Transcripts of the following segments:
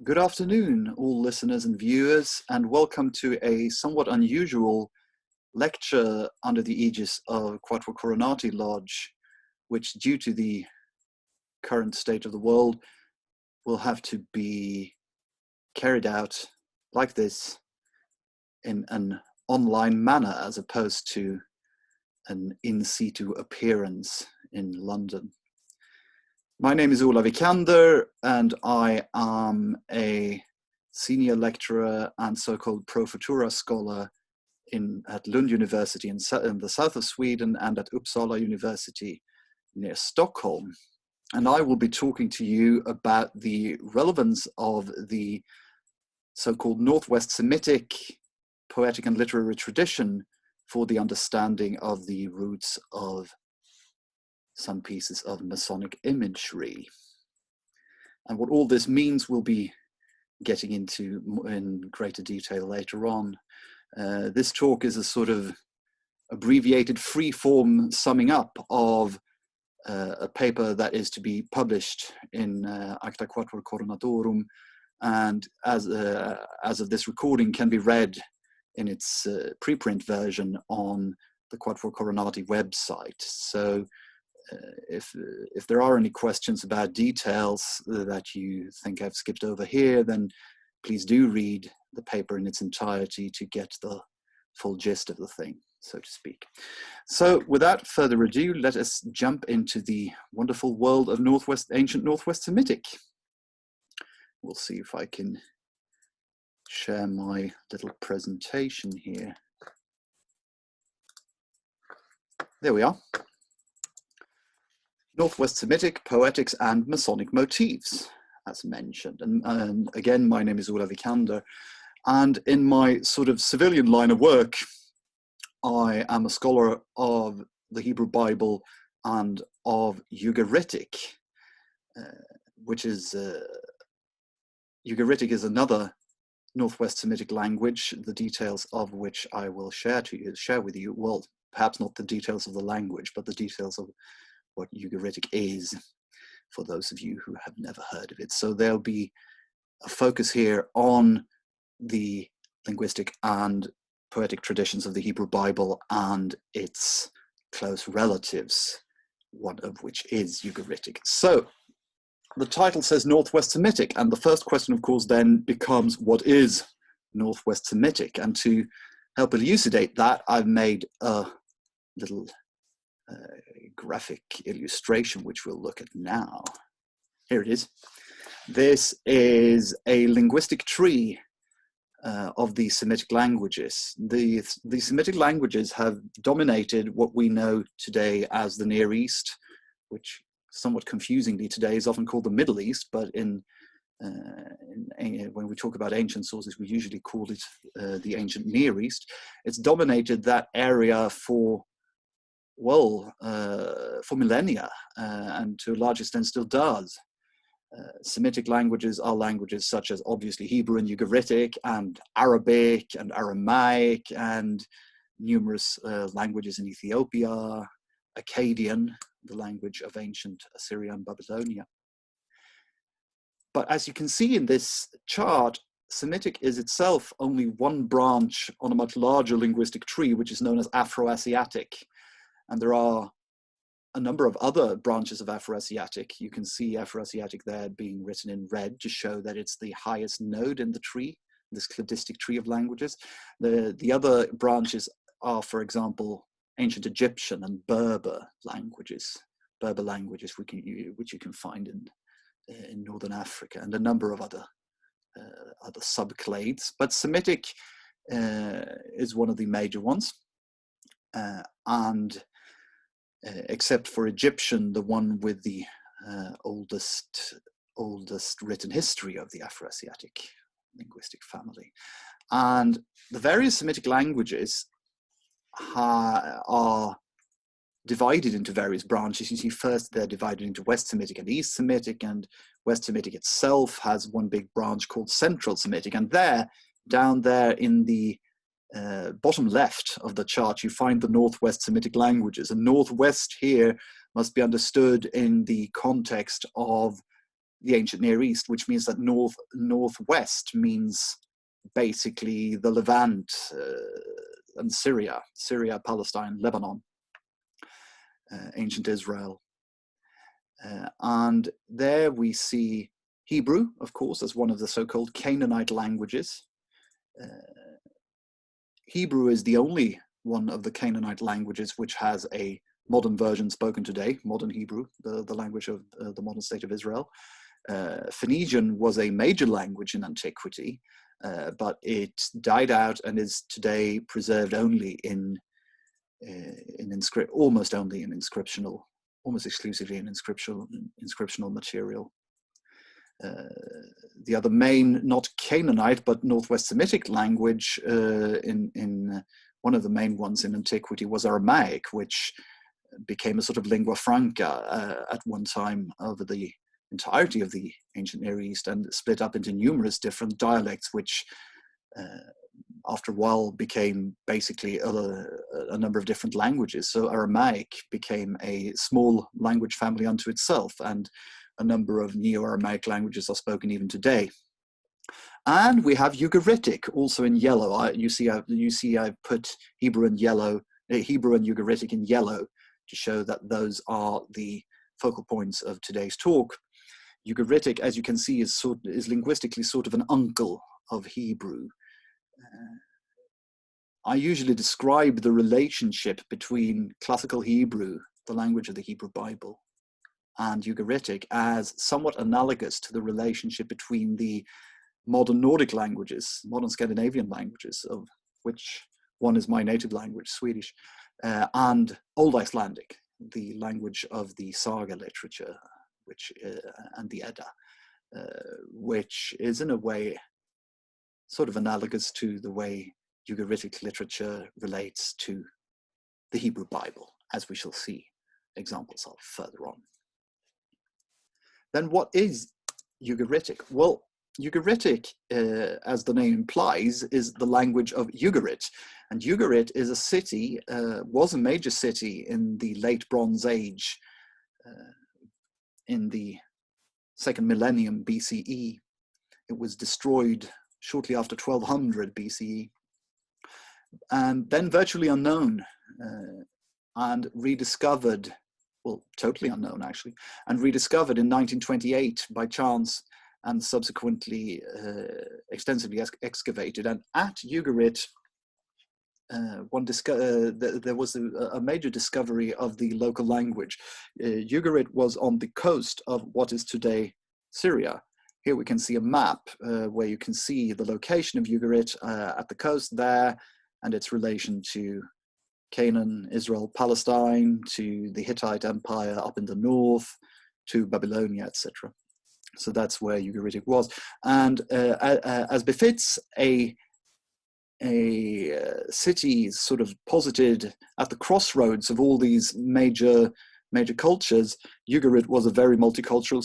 Good afternoon, all listeners and viewers, and welcome to a somewhat unusual lecture under the aegis of Quatuor Coronati Lodge, which, due to the current state of the world, will have to be carried out like this in an online manner as opposed to an in situ appearance in London. My name is Ola Wikander, and I am a senior lecturer and so-called pro futura scholar at Lund University in the south of Sweden and at Uppsala University near Stockholm. And I will be talking to you about the relevance of the so-called Northwest Semitic poetic and literary tradition for the understanding of the roots of some pieces of Masonic imagery. And what all this means we'll be getting into in greater detail later on. This talk is a sort of abbreviated free-form summing up of a paper that is to be published in Acta Quatuor Coronatorum, and as of this recording can be read in its preprint version on the Quatuor Coronati website. So if there are any questions about details that you think I've skipped over here, then please do read the paper in its entirety to get the full gist of the thing, so to speak. So without further ado, let us jump into the wonderful world of ancient Northwest Semitic. We'll see if I can share my little presentation here. There we are. Northwest Semitic, Poetics and Masonic Motifs, as mentioned. And again, my name is Ola Wikander, and in my sort of civilian line of work, I am a scholar of the Hebrew Bible and of Ugaritic, which is, Ugaritic is another Northwest Semitic language, the details of which I will share with you. Well, perhaps not the details of the language, but the details of what Ugaritic is, for those of you who have never heard of it. So there'll be a focus here on the linguistic and poetic traditions of the Hebrew Bible and its close relatives, one of which is Ugaritic. So the title says Northwest Semitic, and the first question, of course, then becomes, what is Northwest Semitic? And to help elucidate that, I've made a little graphic illustration, which we'll look at now. Here it is. This is a linguistic tree of the Semitic languages. The Semitic languages have dominated what we know today as the Near East, which somewhat confusingly today is often called the Middle East, but when we talk about ancient sources, we usually call it the ancient Near East. It's dominated that area for millennia, and to a large extent still does. Semitic languages are languages such as obviously Hebrew and Ugaritic and Arabic and Aramaic and numerous languages in Ethiopia, Akkadian, the language of ancient Assyria and Babylonia. But as you can see in this chart, Semitic is itself only one branch on a much larger linguistic tree, which is known as Afro-Asiatic. And there are a number of other branches of Afro-Asiatic. You can see Afro-Asiatic there being written in red to show that it's the highest node in the tree, this cladistic tree of languages. The other branches are, for example, ancient Egyptian and Berber languages, which you can find in Northern Africa, and a number of other subclades. But Semitic is one of the major ones. And except for Egyptian, the one with the oldest written history of the Afro-Asiatic linguistic family. And the various Semitic languages are divided into various branches. You see, first they're divided into West Semitic and East Semitic, and West Semitic itself has one big branch called Central Semitic. And down there in the bottom left of the chart, you find the Northwest Semitic languages. And Northwest here must be understood in the context of the ancient Near East, which means that northwest means basically the Levant and Syria, Palestine, Lebanon, ancient Israel. And there we see Hebrew, of course, as one of the so-called Canaanite languages. Hebrew is the only one of the Canaanite languages which has a modern version spoken today, modern Hebrew, the language of the modern state of Israel. Phoenician was a major language in antiquity, but it died out and is today preserved only almost only in inscriptional, almost exclusively in inscriptional material. The other main, not Canaanite, but Northwest Semitic language in one of the main ones in antiquity was Aramaic, which became a sort of lingua franca at one time over the entirety of the ancient Near East, and split up into numerous different dialects, which after a while became basically a number of different languages. So Aramaic became a small language family unto itself, and a number of Neo-Aramaic languages are spoken even today. And we have Ugaritic also in yellow. You see I've put Hebrew and Ugaritic in yellow to show that those are the focal points of today's talk. Ugaritic, as you can see, is linguistically sort of an uncle of Hebrew. I usually describe the relationship between classical Hebrew, the language of the Hebrew Bible, and Ugaritic as somewhat analogous to the relationship between the modern Nordic languages, modern Scandinavian languages, of which one is my native language, Swedish, and Old Icelandic, the language of the saga literature, and the Edda, which is in a way sort of analogous to the way Ugaritic literature relates to the Hebrew Bible, as we shall see examples of further on. Then what is Ugaritic? Well, Ugaritic, as the name implies, is the language of Ugarit. And Ugarit is a city, was a major city in the late Bronze Age, in the second millennium BCE. It was destroyed shortly after 1200 BCE, and then virtually unknown, and rediscovered, well, totally unknown actually, and rediscovered in 1928 by chance, and subsequently extensively excavated. And at Ugarit, there was a major discovery of the local language. Ugarit was on the coast of what is today Syria. Here we can see a map where you can see the location of Ugarit at the coast there, and its relation to Canaan, Israel, Palestine, to the Hittite Empire up in the north, to Babylonia, etc. So that's where Ugaritic was. And as befits a city sort of posited at the crossroads of all these major cultures, Ugarit was a very multicultural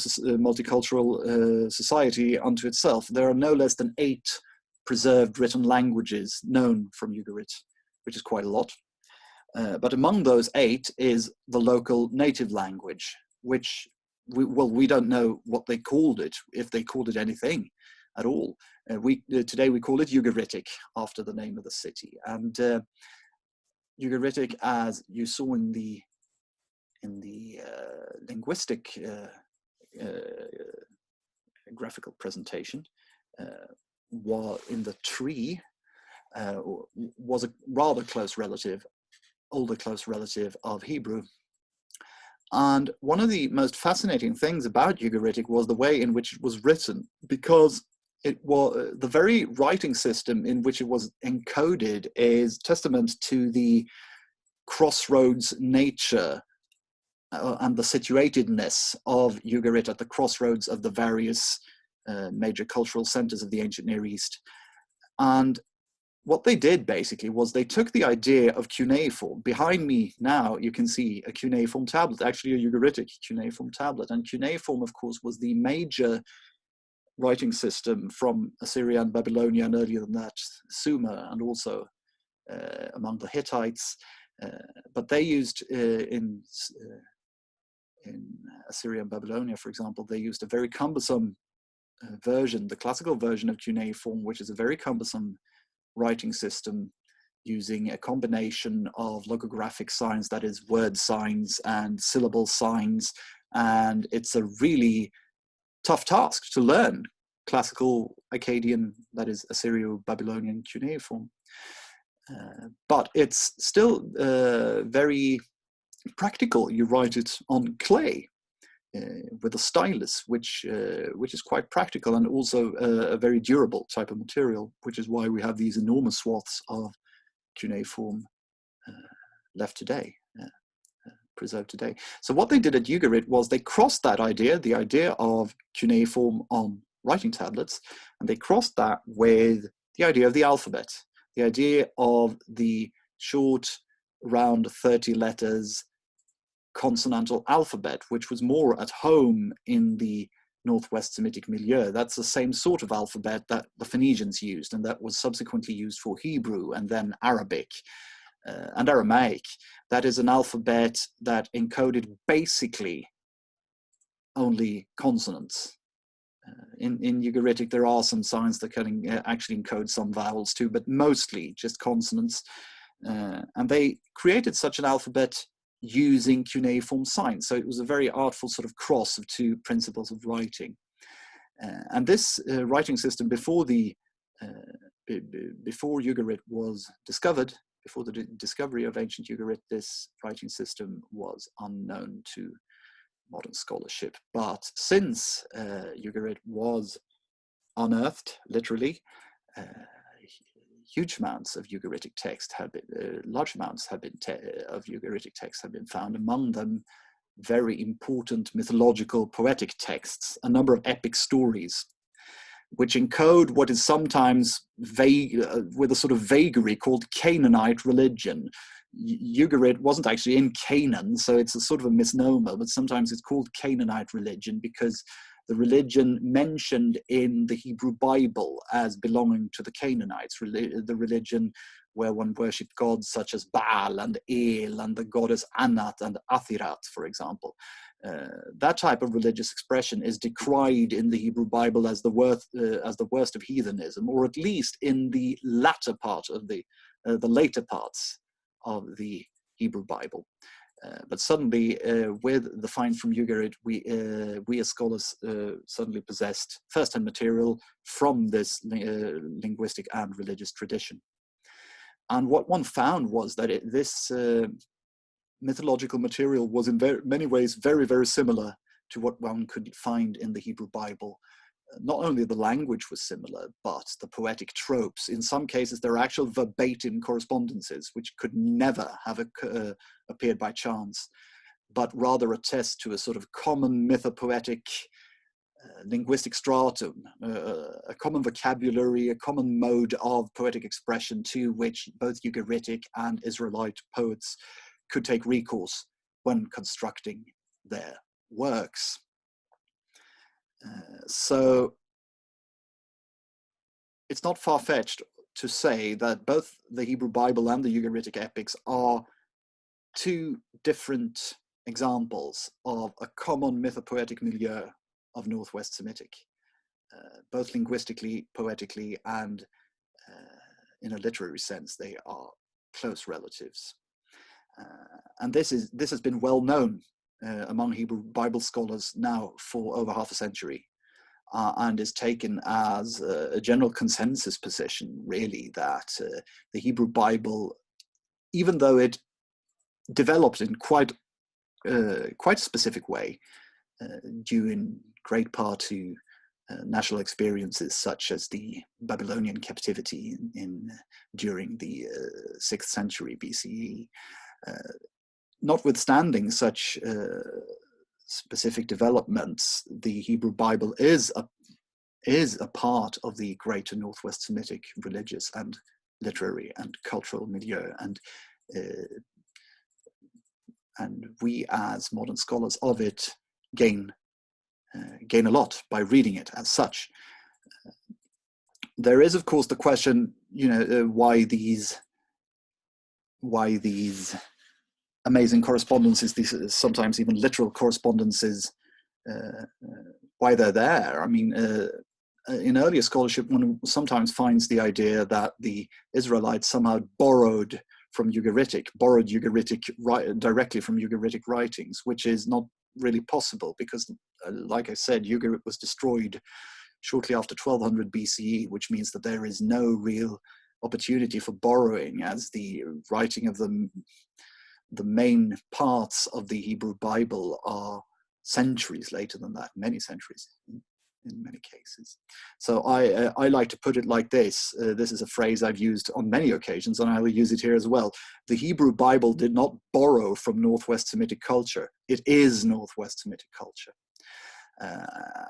society unto itself. There are no less than 8 preserved written languages known from Ugarit, which is quite a lot. But among those 8 is the local native language, which we don't know what they called it, if they called it anything at all. Today we call it Ugaritic, after the name of the city. And Ugaritic, as you saw in the linguistic graphical presentation, in the tree, was a rather close relative, older close relative of Hebrew. And one of the most fascinating things about Ugaritic was the way in which it was written, because it was the very writing system in which it was encoded is testament to the crossroads nature and the situatedness of Ugarit at the crossroads of the various major cultural centers of the ancient Near East. And what they did basically was they took the idea of cuneiform. Behind me now you can see a cuneiform tablet, actually a Ugaritic cuneiform tablet. And cuneiform, of course, was the major writing system from Assyria and Babylonia, and earlier than that, Sumer, and also among the Hittites. But they used in Assyria and Babylonia, for example, they used a very cumbersome version, the classical version of cuneiform, which is a very cumbersome writing system using a combination of logographic signs, that is word signs and syllable signs. And it's a really tough task to learn classical Akkadian, that is Assyrio-Babylonian cuneiform. But it's still very practical. You write it on clay with a stylus, which is quite practical and also a very durable type of material, which is why we have these enormous swaths of cuneiform left today, preserved today. So what they did at Ugarit was they crossed that idea, the idea of cuneiform on writing tablets, and they crossed that with the idea of the alphabet, the idea of the short, round 30 letters consonantal alphabet, which was more at home in the Northwest Semitic milieu. That's the same sort of alphabet that the Phoenicians used, and that was subsequently used for Hebrew and then Arabic and Aramaic. That is an alphabet that encoded basically only consonants. In Ugaritic, there are some signs that can actually encode some vowels too, but mostly just consonants. And they created such an alphabet using cuneiform signs. So it was a very artful sort of cross of two principles of writing. And this writing system before Ugarit was discovered, before the discovery of ancient Ugarit, this writing system was unknown to modern scholarship. But since Ugarit was unearthed, literally, huge amounts of Ugaritic text have been, large amounts have been of Ugaritic texts have been found. Among them, very important mythological poetic texts, a number of epic stories, which encode what is sometimes vague, with a sort of vagary called Canaanite religion. Ugarit wasn't actually in Canaan, so it's a sort of a misnomer, but sometimes it's called Canaanite religion because the religion mentioned in the Hebrew Bible as belonging to the Canaanites, the religion where one worshipped gods such as Baal and El and the goddess Anat and Athirat, for example. That type of religious expression is decried in the Hebrew Bible as the worst of heathenism, or at least in the latter part of the later parts of the Hebrew Bible. But suddenly, with the finds from Ugarit, we as scholars suddenly possessed first-hand material from this linguistic and religious tradition. And what one found was that this mythological material was in many ways very, very similar to what one could find in the Hebrew Bible. Not only the language was similar, but the poetic tropes. In some cases, there are actual verbatim correspondences, which could never have appeared by chance, but rather attest to a sort of common mythopoetic linguistic stratum, a common vocabulary, a common mode of poetic expression to which both Ugaritic and Israelite poets could take recourse when constructing their works. So it's not far-fetched to say that both the Hebrew Bible and the Ugaritic epics are two different examples of a common mythopoetic milieu of Northwest Semitic, both linguistically, poetically, and in a literary sense, they are close relatives. And this has been well known among Hebrew Bible scholars now for over half a century, and is taken as a general consensus position, really, that the Hebrew Bible, even though it developed in quite a specific way, due in great part to national experiences such as the Babylonian captivity during the 6th century BCE, notwithstanding such specific developments, the Hebrew Bible is a part of the greater Northwest Semitic religious and literary and cultural milieu, and we as modern scholars of it gain a lot by reading it as such. There is, of course, the question, why these amazing correspondences, these sometimes even literal correspondences, why they're there. I mean, in earlier scholarship, one sometimes finds the idea that the Israelites somehow borrowed Ugaritic directly from Ugaritic writings, which is not really possible because, like I said, Ugarit was destroyed shortly after 1200 BCE, which means that there is no real opportunity for borrowing, as the writing of the main parts of the Hebrew Bible are centuries later than that, many centuries in many cases. So I like to put it like this. This is a phrase I've used on many occasions, and I will use it here as well. The Hebrew Bible did not borrow from Northwest Semitic culture. It is Northwest Semitic culture.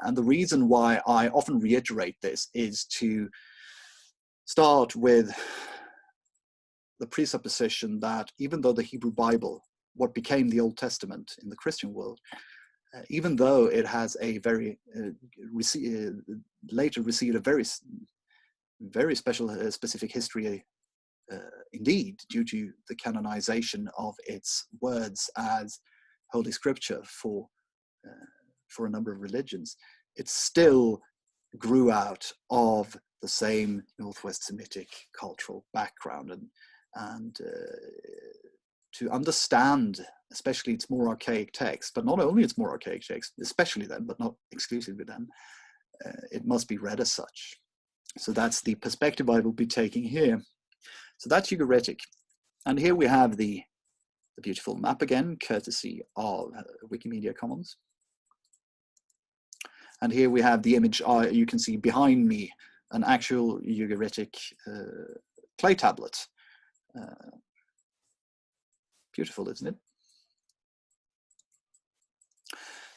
And the reason why I often reiterate this is to start with the presupposition that even though the Hebrew Bible, what became the Old Testament in the Christian world, even though it has a very later received a very special specific history indeed, due to the canonization of its words as Holy Scripture for a number of religions, it still grew out of the same Northwest Semitic cultural background, and to understand, especially its more archaic text, but not only its more archaic text, especially them, but not exclusively them, it must be read as such. So that's the perspective I will be taking here. So that's Ugaritic. And here we have the beautiful map again, courtesy of Wikimedia Commons. And here we have the image, you can see behind me, an actual Ugaritic clay tablet. Beautiful, isn't it?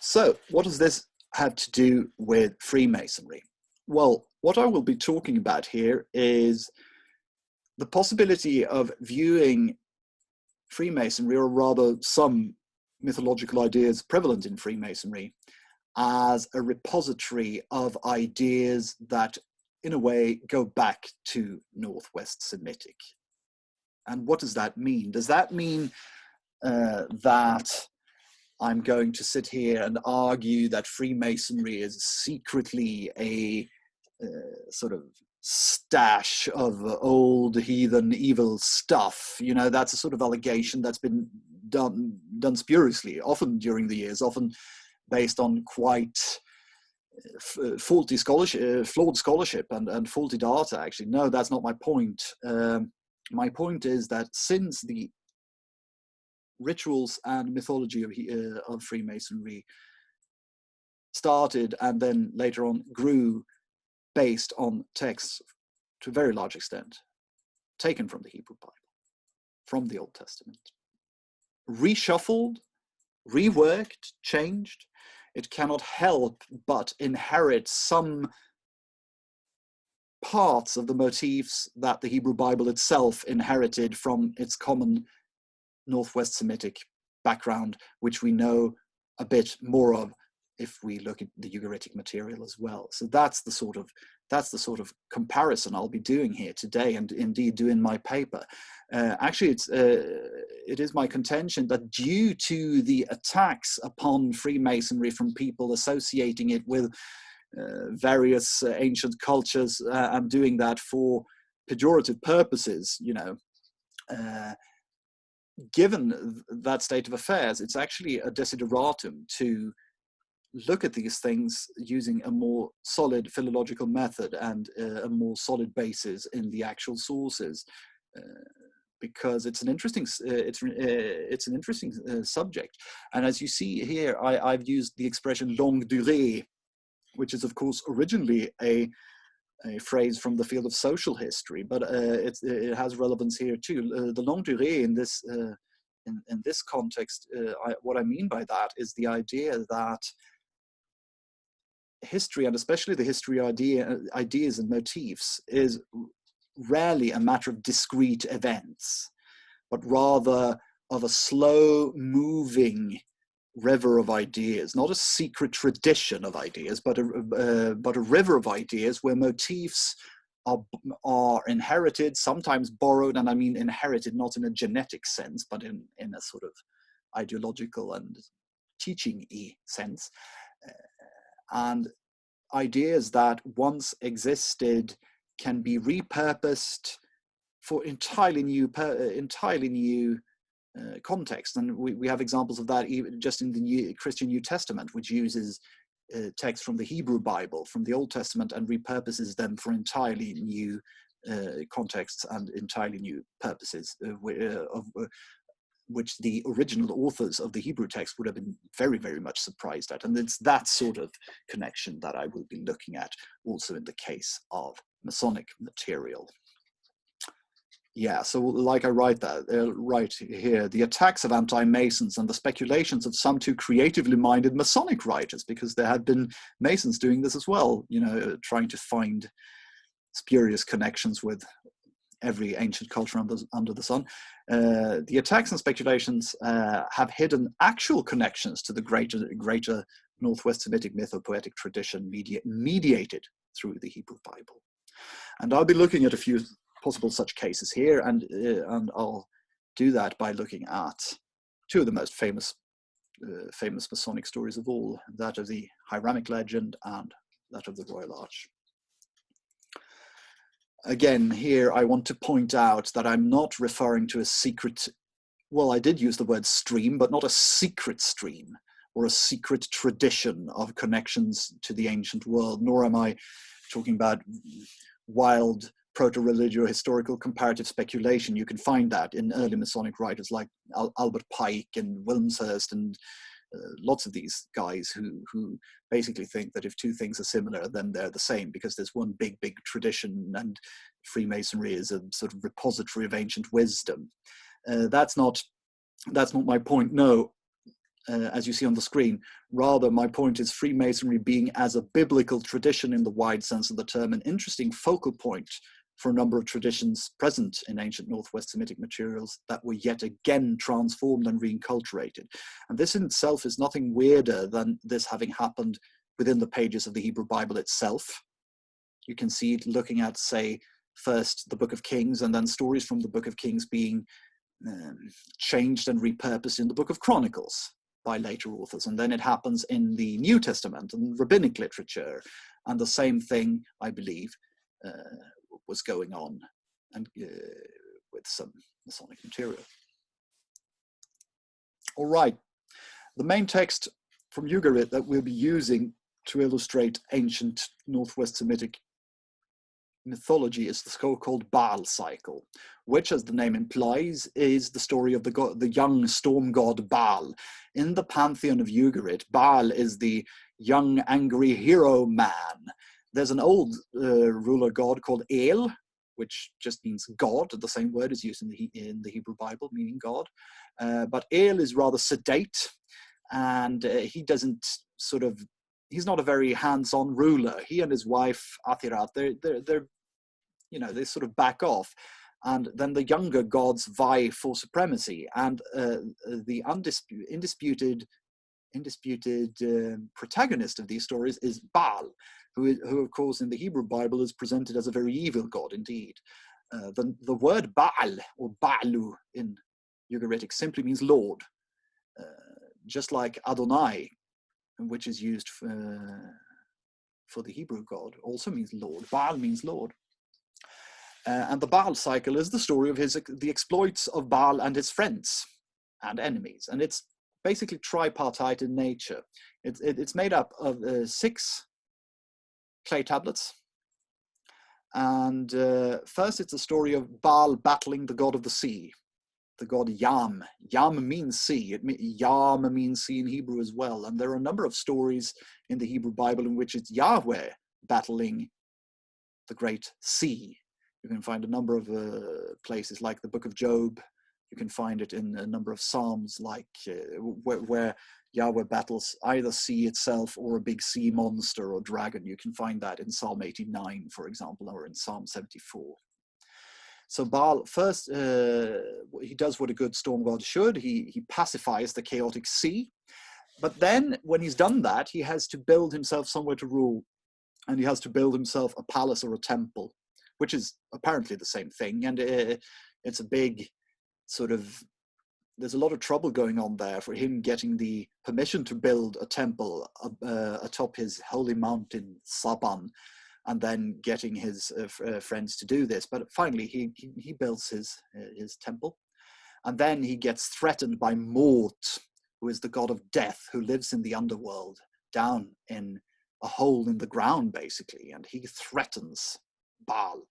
So what does this have to do with Freemasonry? Well, what I will be talking about here is the possibility of viewing Freemasonry, or rather some mythological ideas prevalent in Freemasonry, as a repository of ideas that, in a way, go back to Northwest Semitic. And what does that mean? Does that mean that I'm going to sit here and argue that Freemasonry is secretly a sort of stash of old heathen evil stuff? You know, that's a sort of allegation that's been done spuriously, often during the years, often based on quite faulty scholarship, flawed scholarship and faulty data, actually. No, that's not my point. My point is that since the rituals and mythology of Freemasonry started and then later on grew based on texts to a very large extent taken from the Hebrew Bible, from the Old Testament, reshuffled, reworked, changed, it cannot help but inherit some parts of the motifs that the Hebrew Bible itself inherited from its common Northwest Semitic background, which we know a bit more of if we look at the Ugaritic material as well. So that's the sort of comparison I'll be doing here today, and indeed do in my paper. Actually, it is my contention that due to the attacks upon Freemasonry from people associating it with various ancient cultures and doing that for pejorative purposes, you know, given that state of affairs, it's actually a desideratum to look at these things using a more solid philological method and a more solid basis in the actual sources, because it's an interesting subject. And as you see here, I've used the expression longue durée, which is of course originally a phrase from the field of social history, but it has relevance here too. The longue durée in this context, what I mean by that is the idea that history, and especially the history ideas and motifs, is rarely a matter of discrete events, but rather of a slow moving river of ideas, not a secret tradition of ideas, but a river of ideas where motifs are inherited, sometimes borrowed, and I mean inherited not in a genetic sense, but in a sort of ideological and teaching-y sense, and ideas that once existed can be repurposed for entirely new context. And we have examples of that even just in the Christian New Testament, which uses texts from the Hebrew Bible, from the Old Testament, and repurposes them for entirely new contexts and entirely new purposes, which the original authors of the Hebrew text would have been very, very much surprised at. And it's that sort of connection that I will be looking at also in the case of Masonic material. Yeah, so like I write here, the attacks of anti-Masons and the speculations of some too creatively minded Masonic writers, because there had been Masons doing this as well, you know, trying to find spurious connections with every ancient culture under the sun. The attacks and speculations have hidden actual connections to the greater Northwest Semitic mytho-poetic tradition mediated through the Hebrew Bible. And I'll be looking at a few possible such cases here, and I'll do that by looking at two of the most famous Masonic stories of all, that of the Aramaic legend and that of the Royal Arch. Again, here I want to point out that I'm not referring to a secret, well, I did use the word stream, but not a secret stream or a secret tradition of connections to the ancient world, nor am I talking about wild proto-religio historical comparative speculation. You can find that in early Masonic writers like Albert Pike and Wilmshurst and lots of these guys who basically think that if two things are similar, then they're the same, because there's one big tradition, and Freemasonry is a sort of repository of ancient wisdom. That's not my point. No, as you see on the screen, rather my point is Freemasonry being, as a biblical tradition in the wide sense of the term, an interesting focal point for a number of traditions present in ancient Northwest Semitic materials that were yet again transformed and reinculturated. And this in itself is nothing weirder than this having happened within the pages of the Hebrew Bible itself. You can see it looking at, say, first the Book of Kings, and then stories from the Book of Kings being changed and repurposed in the Book of Chronicles by later authors. And then it happens in the New Testament and rabbinic literature. And the same thing, I believe, was going on and with some Masonic material. All right, the main text from Eugeritic that we'll be using to illustrate ancient Northwest Semitic mythology is the so-called Baal Cycle, which, as the name implies, is the story of the young storm god Baal. In the pantheon of Eugeritic, Baal is the young, angry hero man. There's an old ruler god called El, which just means God. The same word is used in the Hebrew Bible, meaning God. But El is rather sedate, and he's not a very hands-on ruler. He and his wife Athirat, they sort of back off, and then the younger gods vie for supremacy. And the indisputed protagonist of these stories is Baal, who of course in the Hebrew Bible is presented as a very evil god indeed. The word Baal, or Baalu in Ugaritic, simply means Lord, just like Adonai, which is used for the Hebrew god, also means Lord. Baal means Lord. And the Baal cycle is the story of the exploits of Baal and his friends and enemies. And it's basically tripartite in nature. It's made up of 6 clay tablets. And first it's a story of Baal battling the god of the sea, the god Yam. Yam means sea. Yam means sea in Hebrew as well. And there are a number of stories in the Hebrew Bible in which it's Yahweh battling the great sea. You can find a number of places like the Book of Job. You can find it in a number of Psalms, like where Yahweh battles either sea itself or a big sea monster or dragon. You can find that in Psalm 89, for example, or in Psalm 74. So Baal, first, he does what a good storm god should. He pacifies the chaotic sea. But then, when he's done that, he has to build himself somewhere to rule. And he has to build himself a palace or a temple, which is apparently the same thing. And it's a big sort of there's a lot of trouble going on there for him getting the permission to build a temple atop his holy mountain Saban, and then getting his friends to do this. But finally he builds his temple, and then he gets threatened by Mort, who is the god of death, who lives in the underworld, down in a hole in the ground, basically, and he threatens Baal,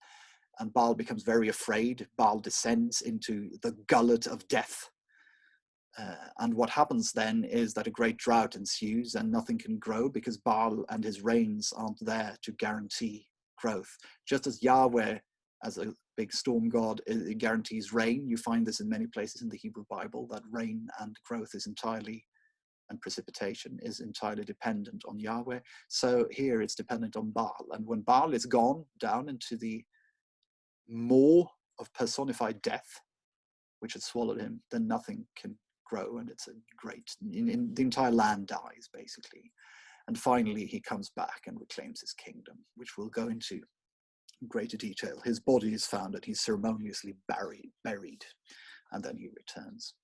and Baal becomes very afraid. Baal descends into the gullet of death. And what happens then is that a great drought ensues and nothing can grow because Baal and his rains aren't there to guarantee growth. Just as Yahweh, as a big storm god, guarantees rain, you find this in many places in the Hebrew Bible, that rain and growth is entirely, and precipitation is entirely dependent on Yahweh. So here it's dependent on Baal. And when Baal is gone down into the maw of personified death, which had swallowed him, then nothing can grow, and it's a great, the entire land dies, basically. And finally, he comes back and reclaims his kingdom, which we'll go into in greater detail. His body is found and he's ceremoniously buried, and then he returns.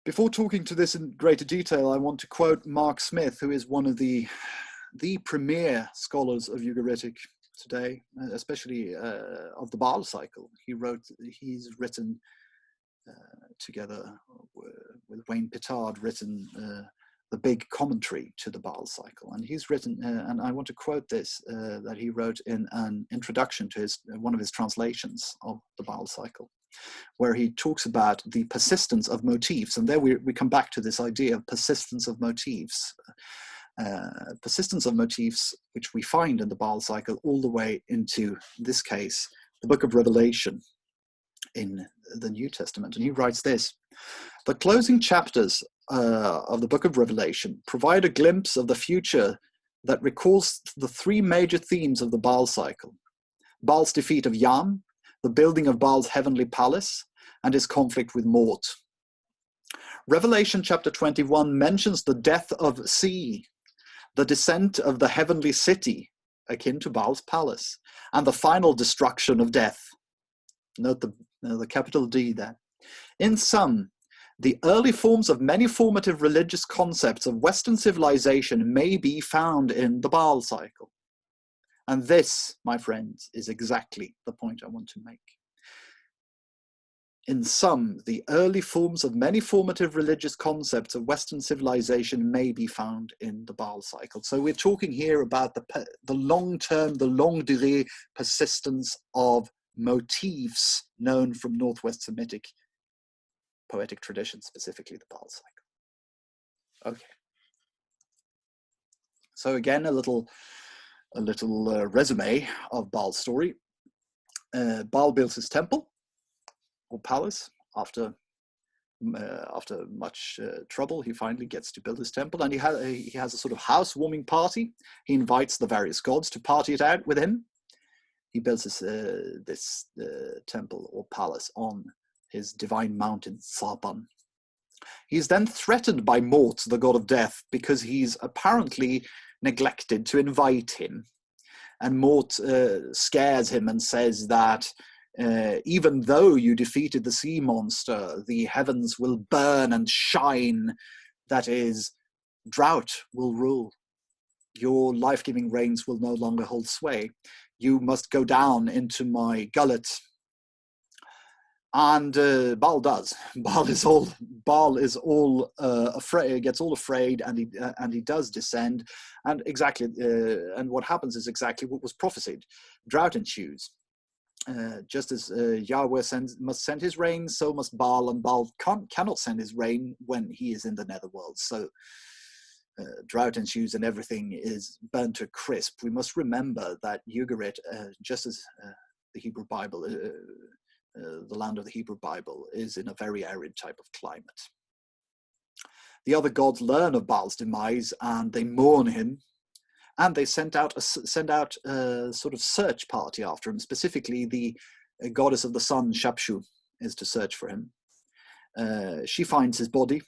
Before talking to this in greater detail, I want to quote Mark Smith, who is one of the premier scholars of Ugaritic today, especially of the Baal Cycle. He's written together with Wayne Pittard, written the big commentary to the Baal Cycle, and he's written, and I want to quote this, that he wrote in an introduction to one of his translations of the Baal Cycle, where he talks about the persistence of motifs, and there we come back to this idea of persistence of motifs. Persistence of motifs, which we find in the Baal Cycle all the way into, in this case, the book of Revelation in the New Testament. And he writes this: the closing chapters of the book of Revelation provide a glimpse of the future that recalls the three major themes of the Baal Cycle: Baal's defeat of Yam, the building of Baal's heavenly palace, and his conflict with Mort. Revelation chapter 21 mentions the death of Sea, the descent of the heavenly city, akin to Baal's palace, and the final destruction of death. Note the capital D there. In sum, the early forms of many formative religious concepts of Western civilization may be found in the Baal Cycle. And this, my friends, is exactly the point I want to make. In sum, the early forms of many formative religious concepts of Western civilization may be found in the Baal Cycle. So we're talking here about the long-term, the longue durée persistence of motifs known from Northwest Semitic poetic tradition, specifically the Baal Cycle. Okay. So again, a little resume of Baal's story. Baal builds his temple or palace after much trouble. He finally gets to build his temple, and he has a sort of housewarming party. He invites the various gods to party it out with him. He builds this temple or palace on his divine mountain Saban. He's then threatened by Mort, the god of death, because he's apparently neglected to invite him. And Mort scares him and says that even though you defeated the sea monster, the heavens will burn and shine. That is, drought will rule. Your life-giving rains will no longer hold sway. You must go down into my gullet. And Baal does. Baal is all afraid. Gets all afraid, and he does descend. And and what happens is exactly what was prophesied. Drought ensues. Just as Yahweh must send his rain, so must Baal, and Baal cannot send his rain when he is in the netherworld. So drought ensues and everything is burnt to a crisp. We must remember that Ugarit, just as the Hebrew Bible, the land of the Hebrew Bible, is in a very arid type of climate. The other gods learn of Baal's demise and they mourn him, and they send out a sort of search party after him. Specifically, the goddess of the sun, Shapshu, is to search for him. She finds his body.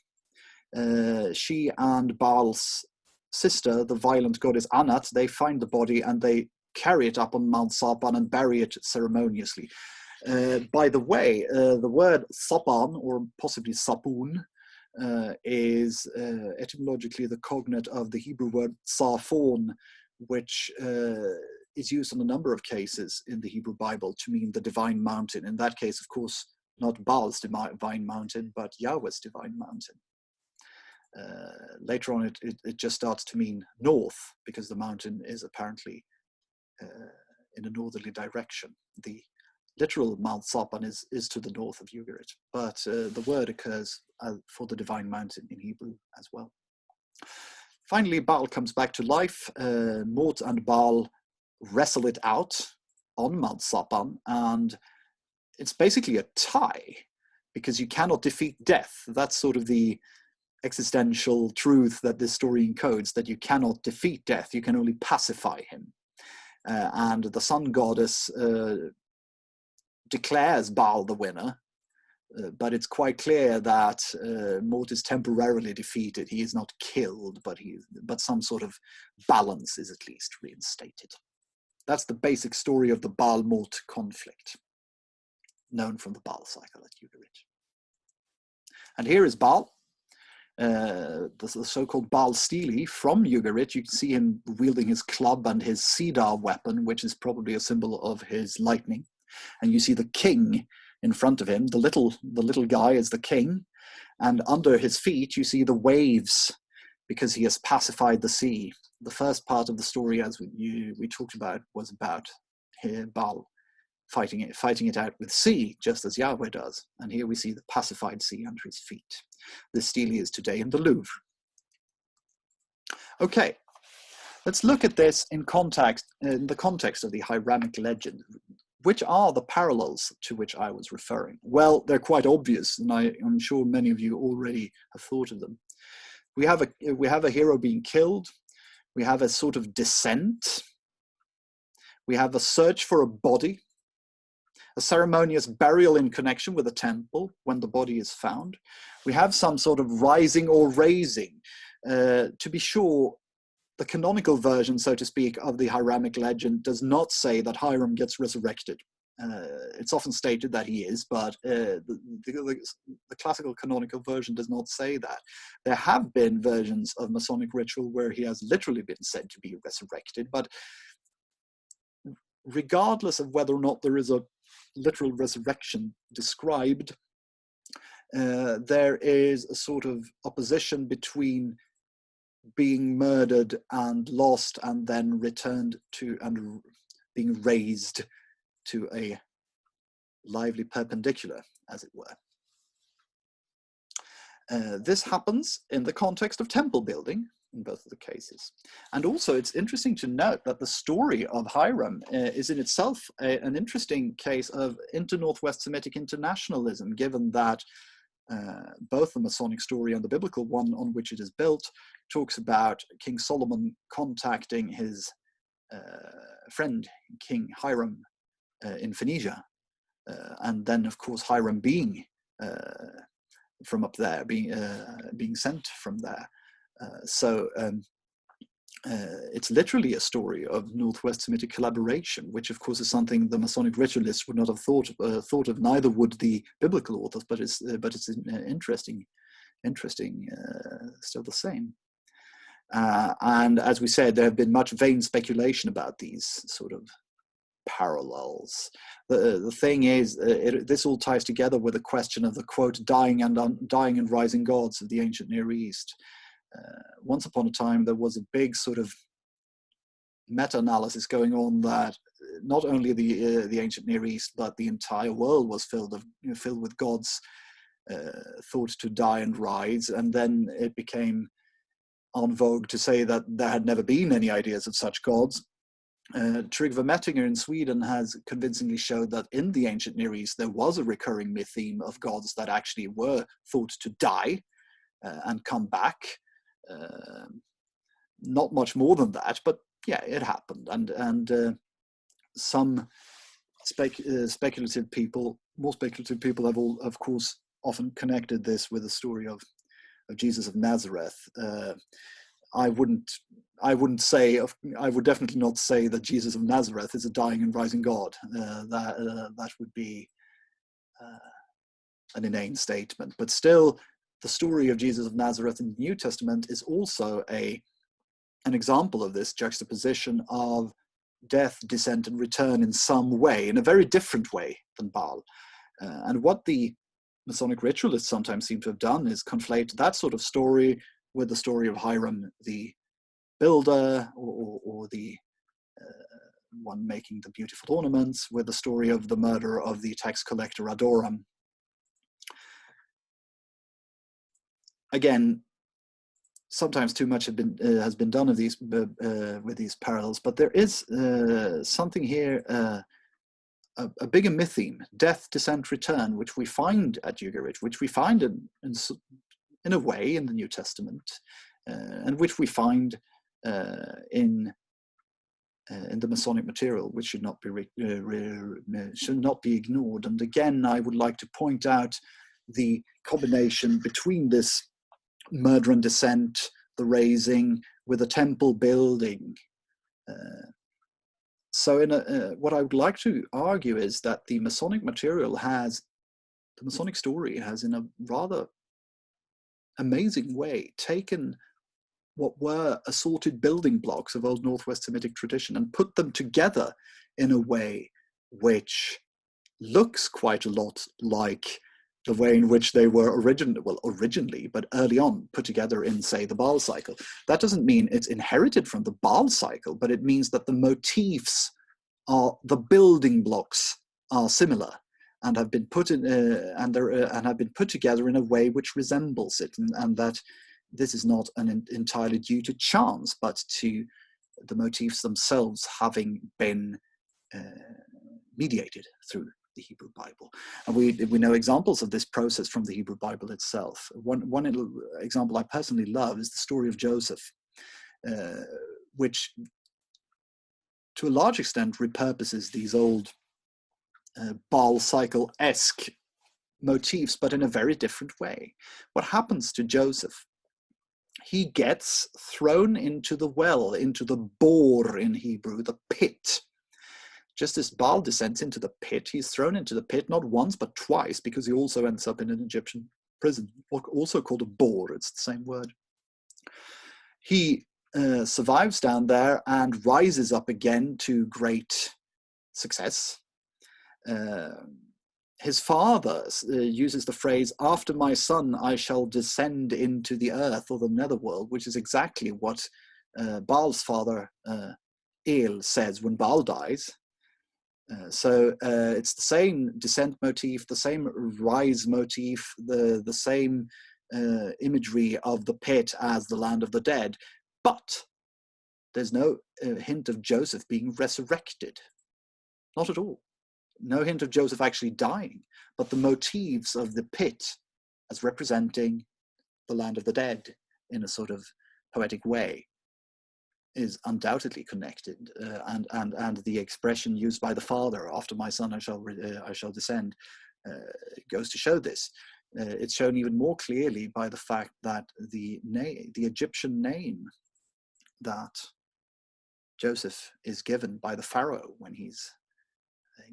She and Baal's sister, the violent goddess Anat, they find the body and they carry it up on Mount Saban and bury it ceremoniously. By the way, the word sapan, or possibly sapun, is etymologically the cognate of the Hebrew word saphon, which is used in a number of cases in the Hebrew Bible to mean the divine mountain. In that case, of course, not Baal's divine mountain, but Yahweh's divine mountain. Later on, it just starts to mean north, because the mountain is apparently in a northerly direction. The literal Mount Sapan is to the north of Eugeritic, but the word occurs for the divine mountain in Hebrew as well. Finally, Baal comes back to life. Mot and Baal wrestle it out on Mount Sapan, and it's basically a tie, because you cannot defeat death. That's sort of the existential truth that this story encodes, that you cannot defeat death, you can only pacify him. And the sun goddess declares Baal the winner, but it's quite clear that Mot is temporarily defeated. He is not killed, but some sort of balance is at least reinstated. That's the basic story of the Baal-Mot conflict, known from the Baal cycle at Eugeritic. And here is Baal, the so-called Baal Stele from Eugeritic. You can see him wielding his club and his cedar weapon, which is probably a symbol of his lightning. And you see the king in front of him. The little guy is the king, and under his feet you see the waves, because he has pacified the sea. The first part of the story, as we talked about, was about here Baal fighting it out with sea, just as Yahweh does. And here we see the pacified sea under his feet. This stele is today in the Louvre. Okay, let's look at this in the context of the Hiramic legend. Which are the parallels to which I was referring? Well, they're quite obvious, and I'm sure many of you already have thought of them. We have a hero being killed. We have a sort of descent. We have a search for a body, a ceremonious burial in connection with a temple when the body is found. We have some sort of rising or raising. To be sure, the canonical version, so to speak, of the Hiramic legend does not say that Hiram gets resurrected. It's often stated that he is, but the classical canonical version does not say that. There have been versions of Masonic ritual where he has literally been said to be resurrected, but regardless of whether or not there is a literal resurrection described, there is a sort of opposition between being murdered and lost and then returned to and being raised to a lively perpendicular, as it were. This happens in the context of temple building in both of the cases. And also it's interesting to note that the story of Hiram is in itself an interesting case of inter-Northwest Semitic internationalism, given that both the Masonic story and the biblical one on which it is built talks about King Solomon contacting his friend, King Hiram, in Phoenicia. And then, of course, Hiram being from up there, being sent from there. So it's literally a story of Northwest Semitic collaboration, which of course is something the Masonic ritualists would not have thought of. Neither would the biblical authors, but it's interesting, still the same. And as we said, there have been much vain speculation about these sort of parallels. The thing is, this all ties together with the question of the quote dying and rising gods of the ancient Near East. Once upon a time, there was a big sort of meta-analysis going on that not only the ancient Near East, but the entire world was filled with gods thought to die and rise. And then it became en vogue to say that there had never been any ideas of such gods. Tryggve Mettinger in Sweden has convincingly showed that in the ancient Near East there was a recurring myth theme of gods that actually were thought to die and come back. Not much more than that, but yeah, it happened. And some speculative people, more speculative people, have of course often connected this with the story of Jesus of Nazareth. I wouldn't I would definitely not say that Jesus of Nazareth is a dying and rising God. That would be an inane statement. But still, the story of Jesus of Nazareth in the New Testament is also an example of this juxtaposition of death, descent, and return in some way, in a very different way than Baal. And what the Masonic ritualists sometimes seem to have done is conflate that sort of story with the story of Hiram the builder, or the one making the beautiful ornaments, with the story of the murder of the tax collector Adoram. Again, sometimes too much has been done of these with these parallels, but there is something here, a bigger myth theme: death, descent, return, which we find at Eugeritic, which we find in a way in the New Testament, and which we find in the Masonic material, which should not be ignored. And again, I would like to point out the combination between this murder and descent, the raising, with a temple building. So what I would like to argue is that the Masonic material the Masonic story has, in a rather amazing way, taken what were assorted building blocks of Old Northwest Semitic tradition and put them together in a way which looks quite a lot like the way in which they were originally, but early on, put together in, say, the Baal Cycle. That doesn't mean it's inherited from the Baal Cycle, but it means that the motifs the building blocks are similar and have been put in and have been put together in a way which resembles it, and that this is not entirely due to chance, but to the motifs themselves having been mediated through the Hebrew Bible. And we know examples of this process from the Hebrew Bible itself. One example I personally love is the story of Joseph, which to a large extent repurposes these old Baal Cycle-esque motifs, but in a very different way. What happens to Joseph? He gets thrown into the well, into the bore in Hebrew, the pit. Just as Baal descends into the pit, he's thrown into the pit not once but twice, because he also ends up in an Egyptian prison, also called a bore. It's the same word. He survives down there and rises up again to great success. His father uses the phrase, "After my son, I shall descend into the earth," or the netherworld, which is exactly what Baal's father, El, says when Baal dies. So it's the same descent motif, the same rise motif, the same imagery of the pit as the land of the dead. But there's no hint of Joseph being resurrected. Not at all. No hint of Joseph actually dying, but the motifs of the pit as representing the land of the dead in a sort of poetic way is undoubtedly connected, and the expression used by the father, "After my son I shall descend," goes to show this. It's shown even more clearly by the fact that the Egyptian name that Joseph is given by the pharaoh when he's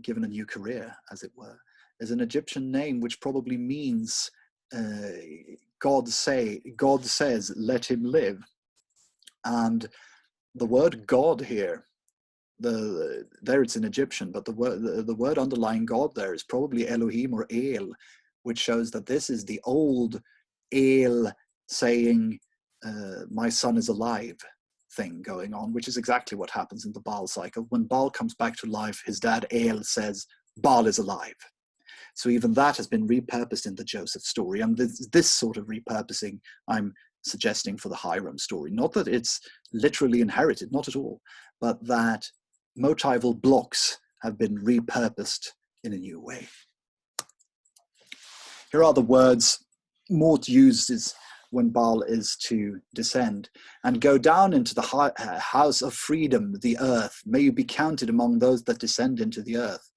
given a new career, as it were, is an Egyptian name which probably means God says, "Let him live." And the word God here, there it's in Egyptian, but the word underlying God there is probably Elohim or El, which shows that this is the old El saying, "My son is alive" thing going on, which is exactly what happens in the Baal cycle. When Baal comes back to life, his dad El says, "Baal is alive." So even that has been repurposed in the Joseph story. And this sort of repurposing I'm suggesting for the Hiram story. Not that it's literally inherited, not at all, but that motival blocks have been repurposed in a new way. Here are the words Mort uses when Baal is to descend: "And go down into the house of freedom, the earth. May you be counted among those that descend into the earth."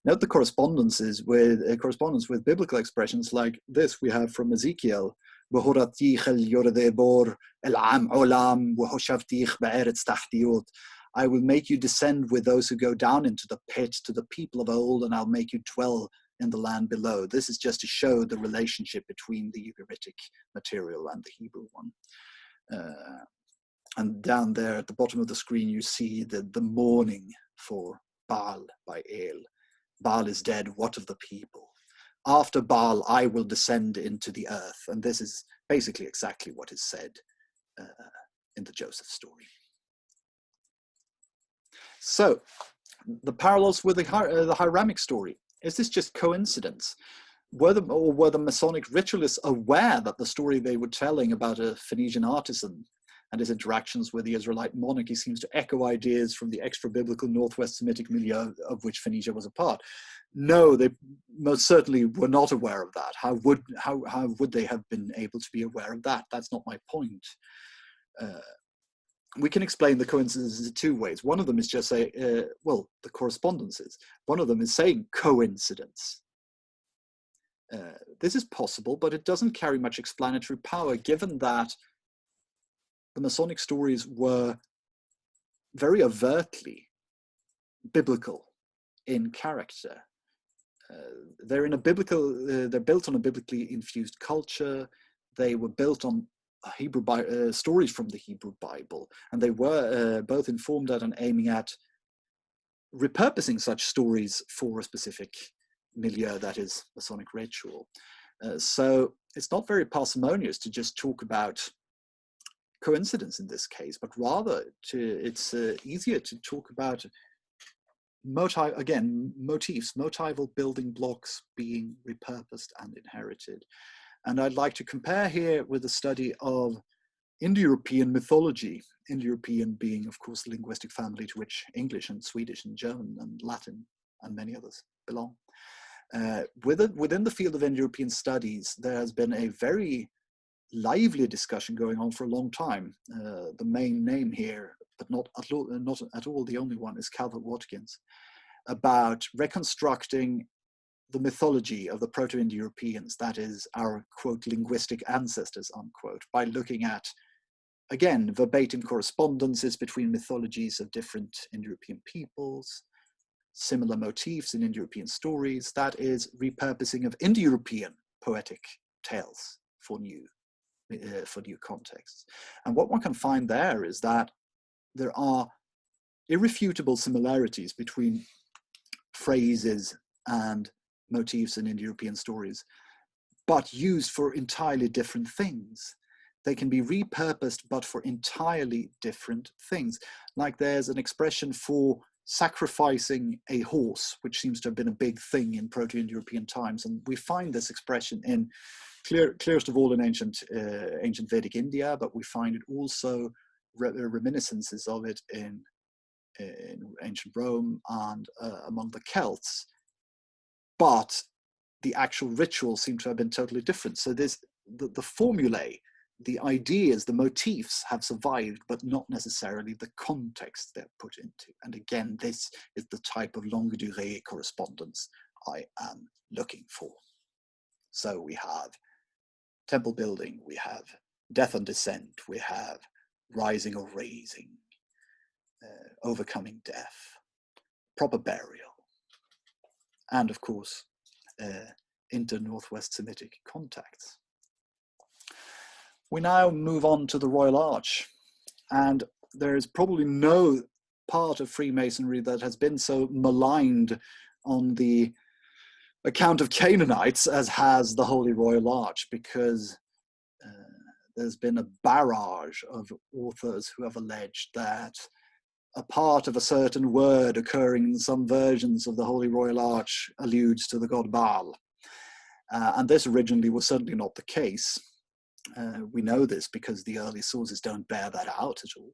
Note the correspondence with biblical expressions like this we have from Ezekiel, بهرتيخ اليردبور العام علام وهشفتيخ بأرض تحتيوت. I will make you descend with those who go down into the pit, to the people of old, and I'll make you dwell in the land below. This is just to show the relationship between the Ugaritic material and the Hebrew one. And down there at the bottom of the screen, you see the mourning for Baal by El. Baal is dead, what of the people? After Baal, I will descend into the earth. And this is basically exactly what is said in the Joseph story. So, the parallels with the Aramaic story. Is this just coincidence? Were the Masonic ritualists aware that the story they were telling about a Phoenician artisan and his interactions with the Israelite monarchy seems to echo ideas from the extra-biblical Northwest Semitic milieu of which Phoenicia was a part? No, they most certainly were not aware of that. How would they have been able to be aware of that? That's not my point. We can explain the coincidences in two ways. One of them is just say, the correspondences. One of them is saying coincidence. This is possible, but it doesn't carry much explanatory power, given that the Masonic stories were very overtly biblical in character. They're built on a biblically infused culture. They were built on Hebrew stories from the Hebrew Bible, and they were both informed at and aiming at repurposing such stories for a specific milieu, that is Masonic ritual. So it's not very parsimonious to just talk about coincidence in this case, but rather it's easier to talk about motifs, motival building blocks being repurposed and inherited. And I'd like to compare here with the study of Indo-European mythology, Indo-European being, of course, the linguistic family to which English and Swedish and German and Latin and many others belong. Within the field of Indo-European studies, there has been a very lively discussion going on for a long time. The main name here, but not at all the only one, is Calvert-Watkins, about reconstructing the mythology of the Proto-Indo-Europeans, that is our, quote, linguistic ancestors, unquote, by looking at, again, verbatim correspondences between mythologies of different Indo-European peoples, similar motifs in Indo-European stories, that is repurposing of Indo-European poetic tales for new contexts. And what one can find there is that there are irrefutable similarities between phrases and motifs in Indo-European stories, but used for entirely different things. They can be repurposed, but for entirely different things. Like there's an expression for sacrificing a horse, which seems to have been a big thing in Proto-Indo-European times. And we find this expression in clearest of all in ancient Vedic India, but we find it also reminiscences of it in ancient Rome and among the Celts. But the actual rituals seem to have been totally different. So there's the formulae, the ideas, the motifs have survived, but not necessarily the context they're put into. And again, this is the type of longue durée correspondence I am looking for. So we have temple building, we have death and descent, we have rising or raising, overcoming death, proper burial, and of course, inter-Northwest Semitic contacts. We now move on to the Royal Arch, and there is probably no part of Freemasonry that has been so maligned on the account of Canaanites as has the Holy Royal Arch, because there's been a barrage of authors who have alleged that a part of a certain word occurring in some versions of the Holy Royal Arch alludes to the god Baal. And this originally was certainly not the case. We know this because the early sources don't bear that out at all.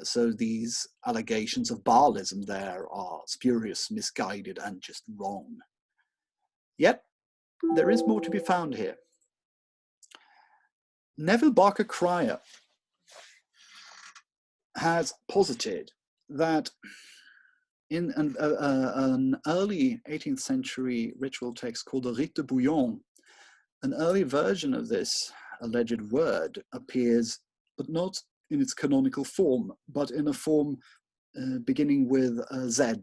So these allegations of Baalism there are spurious, misguided, and just wrong. Yet, there is more to be found here. Neville Barker Cryer has posited that in an early 18th century ritual text called the Rite de Bouillon, An early version of this alleged word appears, but not in its canonical form, but in a form beginning with Z,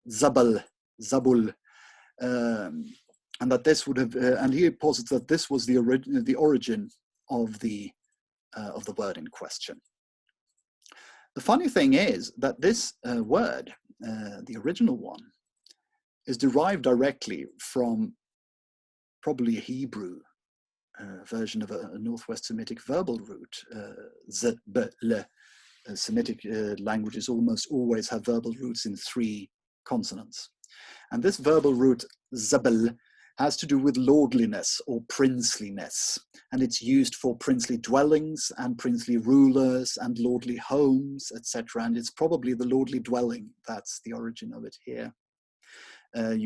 Zabal, Zabul, and that this would have, and he posits that this was the origin of the word in question. The funny thing is that this word, the original one, is derived directly from probably a Hebrew version of a Northwest Semitic verbal root, Z, B, L. Semitic languages almost always have verbal roots in 3 consonants. And this verbal root, zabel, has to do with lordliness or princeliness. And it's used for princely dwellings and princely rulers and lordly homes, etc. And it's probably the lordly dwelling that's the origin of it here.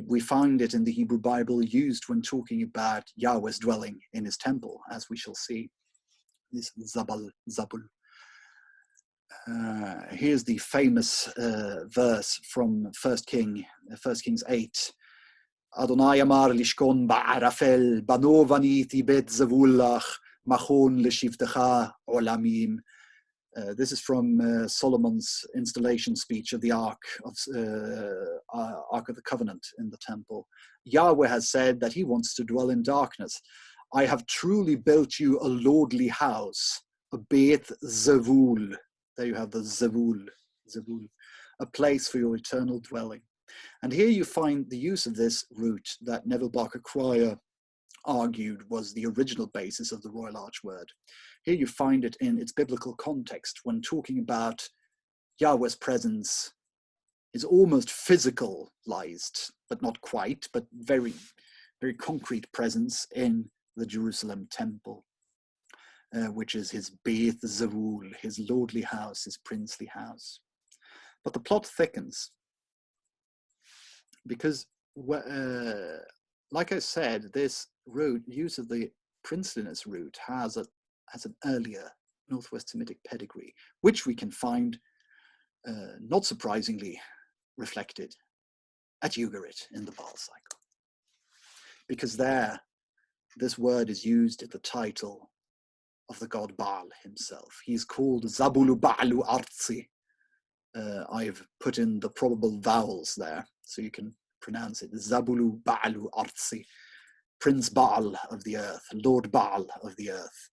We find it in the Hebrew Bible used when talking about Yahweh's dwelling in his temple, as we shall see. This zabal, zabul. Here's the famous verse from 1 Kings 8. Adonai amar lishkon ba'arafel, bano vaniti bet zavulach, machon leshivtecha olamim. This is from Solomon's installation speech of the Ark of the Covenant in the temple. Yahweh has said that he wants to dwell in darkness. I have truly built you a lordly house, a Beit Zavul. There you have the Zavul, a place for your eternal dwelling. And here you find the use of this root that Neville Barker Cryer argued was the original basis of the Royal Arch word. Here you find it in its biblical context when talking about Yahweh's presence is almost physicalized, but not quite, but very, very concrete presence in the Jerusalem temple. Which is his Beit Zavul, his lordly house, his princely house. But the plot thickens because, like I said, this root, use of the princeliness root, has an earlier Northwest Semitic pedigree, which we can find, not surprisingly, reflected at Eugeritic in the Baal Cycle. Because there, this word is used at the title of the god Baal himself. He's called Zabulu Baalu Artsi. I've put in the probable vowels there, so you can pronounce it. Zabulu Baalu Artsi, Prince Baal of the earth, Lord Baal of the earth,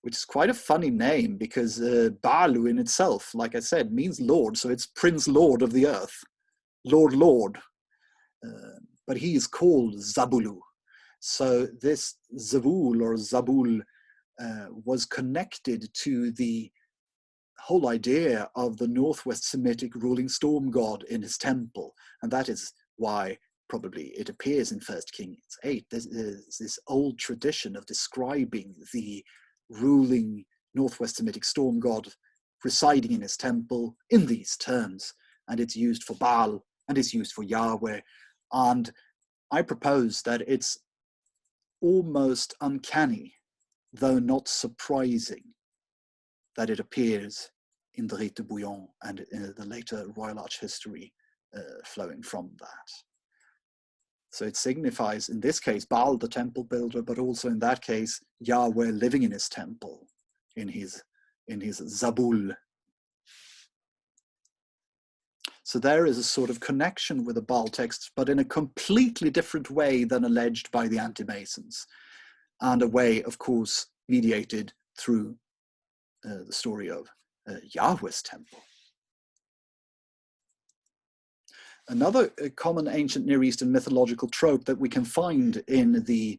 which is quite a funny name because Baalu in itself, like I said, means Lord, so it's Prince Lord of the earth, Lord. But he is called Zabulu. So this Zavul or Zabul was connected to the whole idea of the Northwest Semitic ruling storm god in his temple. And that is why probably it appears in 1 Kings 8. There's this old tradition of describing the ruling Northwest Semitic storm god residing in his temple in these terms. And it's used for Baal and it's used for Yahweh. And I propose that it's almost uncanny, though not surprising, that it appears in the Rite de Bouillon and in the later Royal Arch history flowing from that. So it signifies, in this case, Baal, the temple builder, but also in that case, Yahweh living in his temple, in his Zabul. So there is a sort of connection with the Baal texts, but in a completely different way than alleged by the anti-Masons. And a way, of course, mediated through the story of Yahweh's temple. Another common ancient Near Eastern mythological trope that we can find in the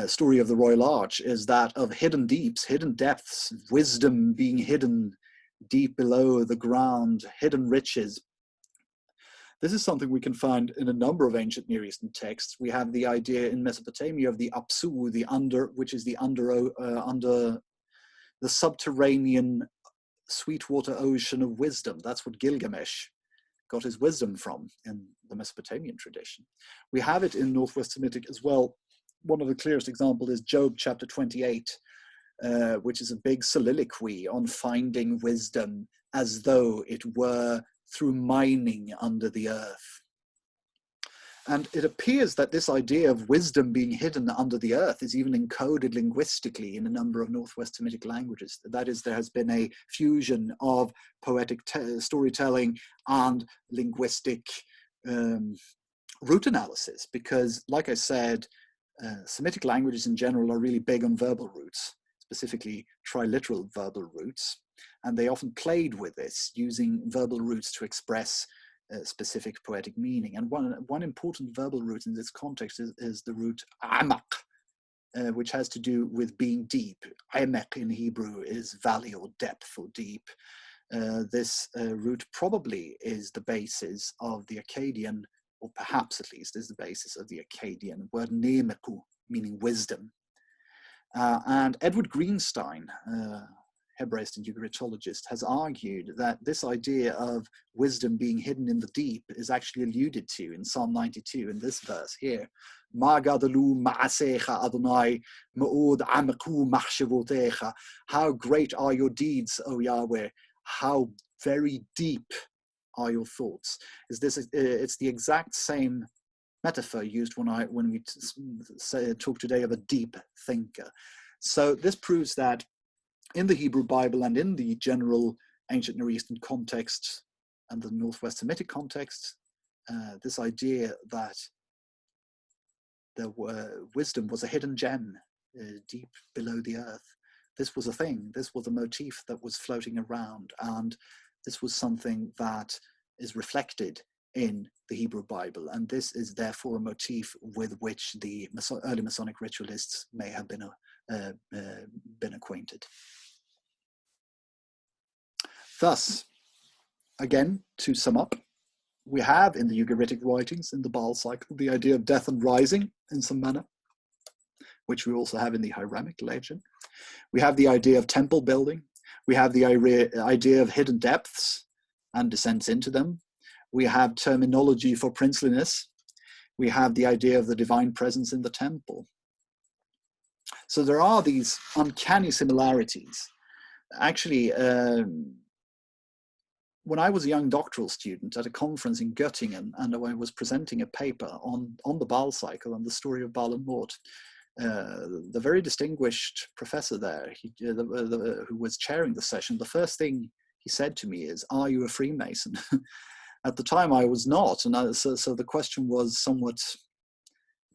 story of the Royal Arch is that of hidden deeps, hidden depths, wisdom being hidden deep below the ground, hidden riches. This is something we can find in a number of ancient Near Eastern texts. We have the idea in Mesopotamia of the Apsu, the under, which is the under the subterranean sweetwater ocean of wisdom. That's what Gilgamesh got his wisdom from in the Mesopotamian tradition. We have it in Northwest Semitic as well. One of the clearest examples is Job chapter 28, which is a big soliloquy on finding wisdom as though it were through mining under the earth. And it appears that this idea of wisdom being hidden under the earth is even encoded linguistically in a number of Northwest Semitic languages. That is, there has been a fusion of poetic storytelling and linguistic root analysis, because, like I said, Semitic languages in general are really big on verbal roots, specifically triliteral verbal roots, and they often played with this, using verbal roots to express specific poetic meaning. And one important verbal root in this context is the root amak, which has to do with being deep. Amek in Hebrew is valley or depth or deep. This root probably is the basis of the Akkadian, or perhaps at least is the basis of the Akkadian word nemeku, meaning wisdom. And Edward Greenstein, Hebraist and Ugaritologist, has argued that this idea of wisdom being hidden in the deep is actually alluded to in Psalm 92 in this verse here. Ma gadalu ma'asecha Adonai ma'od amaku machshavotecha. How great are your deeds, O Yahweh. How very deep are your thoughts. It's the exact same metaphor used when we talk today of a deep thinker. So this proves that in the Hebrew Bible and in the general ancient Near Eastern context and the Northwest Semitic context, this idea that wisdom was a hidden gem deep below the earth. This was a thing. This was a motif that was floating around, and this was something that is reflected in the Hebrew Bible, and this is therefore a motif with which the early Masonic ritualists may have been acquainted. Thus, again, to sum up, we have in the Ugaritic writings, in the Baal Cycle, the idea of death and rising in some manner, which we also have in the Aramaic legend. We have the idea of temple building. We have the idea of hidden depths and descents into them. We have terminology for princeliness. We have the idea of the divine presence in the temple. So there are these uncanny similarities. Actually, when I was a young doctoral student at a conference in Göttingen, and I was presenting a paper on the Baal Cycle and the story of Baal and Mort, the very distinguished professor there, who was chairing the session, the first thing he said to me is, "Are you a Freemason?" At the time, I was not, and so the question was somewhat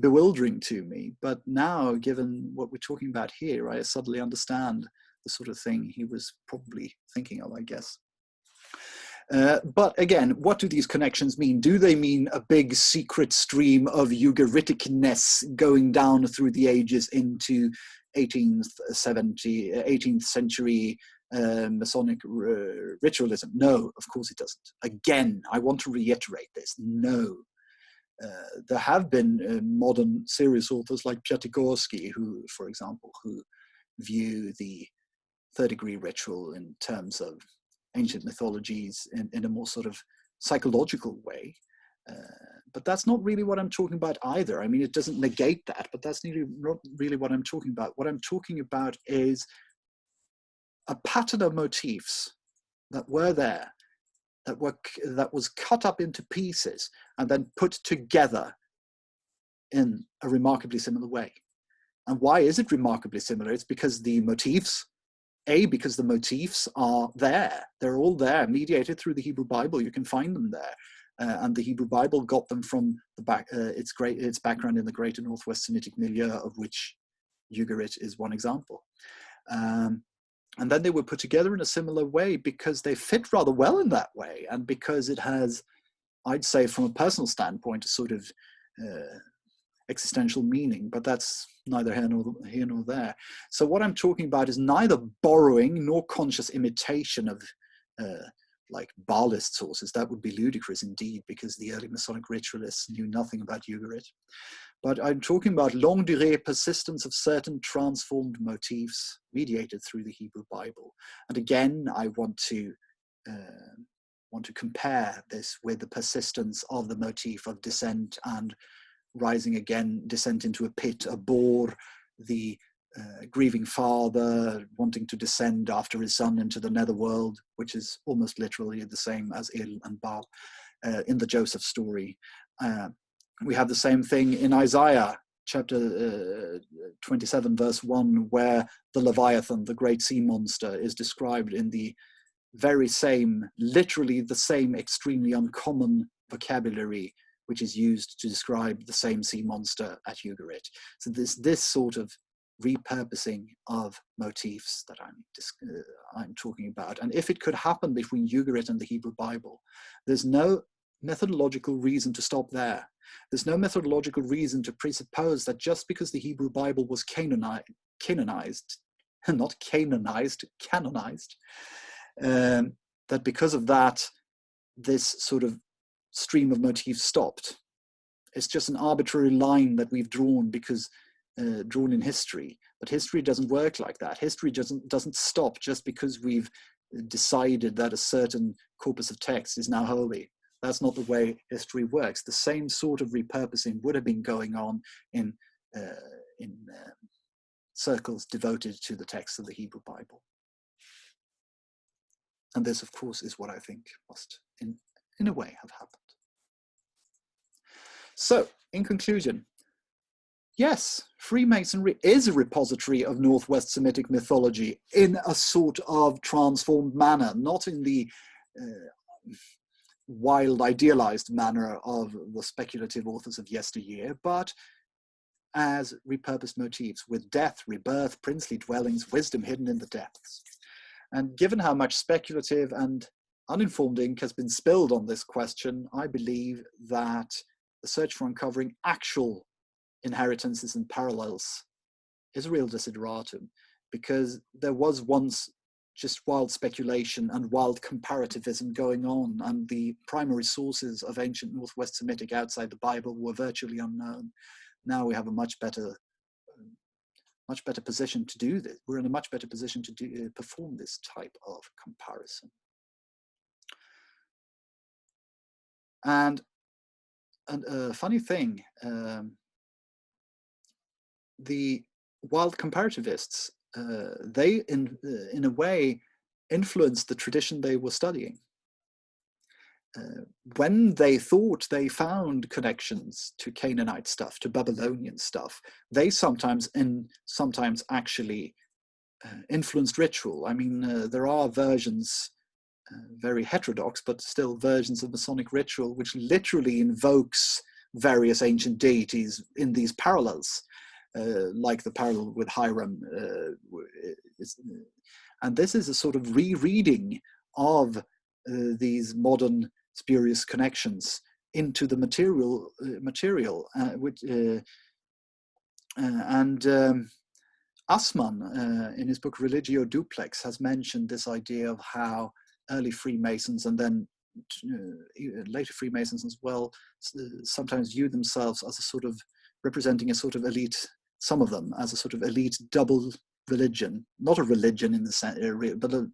bewildering to me. But now, given what we're talking about here, I suddenly understand the sort of thing he was probably thinking of, I guess. But again, what do these connections mean? Do they mean a big secret stream of Ugariticness going down through the ages into 18th century Masonic ritualism? No, of course it doesn't. Again, I want to reiterate this. No. There have been modern serious authors like Piatigorsky, who, for example, who view the third degree ritual in terms of ancient mythologies in a more sort of psychological way. But that's not really what I'm talking about either. I mean, it doesn't negate that, but that's not really what I'm talking about. What I'm talking about is a pattern of motifs that were there, that was cut up into pieces and then put together in a remarkably similar way. And why is it remarkably similar? It's because the motifs are there. They're all there, mediated through the Hebrew Bible. You can find them there. And the Hebrew Bible got them from its background in the greater Northwest Semitic milieu, of which Ugarit is one example. And then they were put together in a similar way because they fit rather well in that way, and because it has, I'd say from a personal standpoint, a sort of existential meaning, but that's neither here nor there. So what I'm talking about is neither borrowing nor conscious imitation of like Baalist sources. That would be ludicrous indeed, because the early Masonic ritualists knew nothing about Ugarit. But I'm talking about longue durée persistence of certain transformed motifs mediated through the Hebrew Bible. And again, I want to compare this with the persistence of the motif of descent and rising again, descent into a pit, a bore, the grieving father wanting to descend after his son into the netherworld, which is almost literally the same as Il and Baal in the Joseph story, We have the same thing in Isaiah chapter 27 verse 1, where the Leviathan, the great sea monster, is described in the very same, literally the same extremely uncommon vocabulary which is used to describe the same sea monster at Ugarit. So this sort of repurposing of motifs that I'm talking about. And if it could happen between Ugarit and the Hebrew Bible, there's no methodological reason to stop there. There's no methodological reason to presuppose that just because the Hebrew Bible was canonized, that because of that, this sort of stream of motifs stopped. It's just an arbitrary line that we've drawn because drawn in history, but history doesn't work like that. History doesn't stop just because we've decided that a certain corpus of text is now holy. That's not the way history works. The same sort of repurposing would have been going on in circles devoted to the text of the Hebrew Bible. And this, of course, is what I think must, in a way, have happened. So, in conclusion, yes, Freemasonry is a repository of Northwest Semitic mythology in a sort of transformed manner, not in the wild, idealized manner of the speculative authors of yesteryear, but as repurposed motifs with death, rebirth, princely dwellings, wisdom hidden in the depths. And given how much speculative and uninformed ink has been spilled on this question, I believe that the search for uncovering actual inheritances and parallels is a real desideratum, because there was once just wild speculation and wild comparativism going on, and the primary sources of ancient Northwest Semitic outside the Bible were virtually unknown. Now we have a much better position to do this. We're in a much better position to perform this type of comparison. And a funny thing, the wild comparativists, they in a way influenced the tradition they were studying. When they thought they found connections to Canaanite stuff, to Babylonian stuff, they sometimes actually influenced ritual. I mean, there are versions, very heterodox, but still versions of Masonic ritual, which literally invokes various ancient deities in these parallels, like the parallel with Hiram. And this is a sort of rereading of these modern spurious connections into the material, Assmann, in his book Religio Duplex, has mentioned this idea of how early Freemasons and then later Freemasons as well sometimes view themselves as a sort of representing a sort of elite, some of them as a sort of elite double religion, not a religion in the sense, but a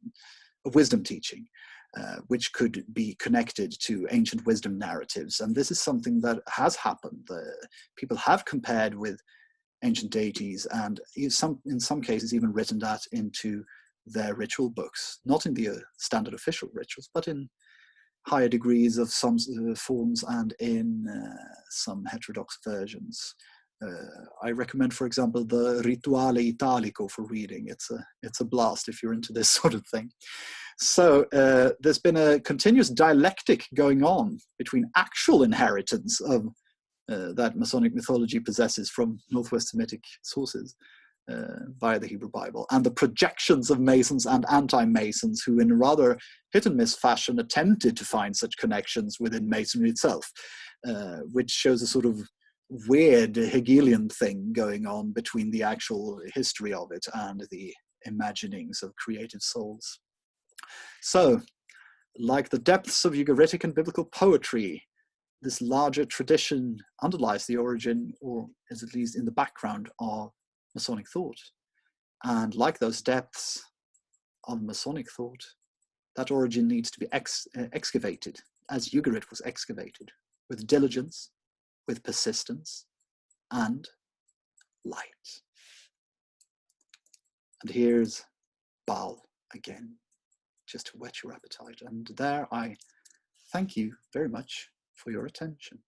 wisdom teaching, which could be connected to ancient wisdom narratives. And this is something that has happened. People have compared with ancient deities, and in some cases even written that into their ritual books, not in the standard official rituals, but in higher degrees of some forms and in some heterodox versions. I recommend, for example, the Rituale Italico for reading. It's a blast if you're into this sort of thing. So there's been a continuous dialectic going on between actual inheritance of that Masonic mythology possesses from Northwest Semitic sources via the Hebrew Bible, and the projections of Masons and anti-Masons who in a rather hit and miss fashion attempted to find such connections within Masonry itself, which shows a sort of weird Hegelian thing going on between the actual history of it and the imaginings of creative souls. So, like the depths of Ugaritic and biblical poetry, this larger tradition underlies the origin, or is at least in the background, of Masonic thought. And like those depths of Masonic thought, that origin needs to be excavated, as Ugarit was excavated, with diligence, with persistence, and light. And here's Baal again, just to whet your appetite. And there I thank you very much for your attention.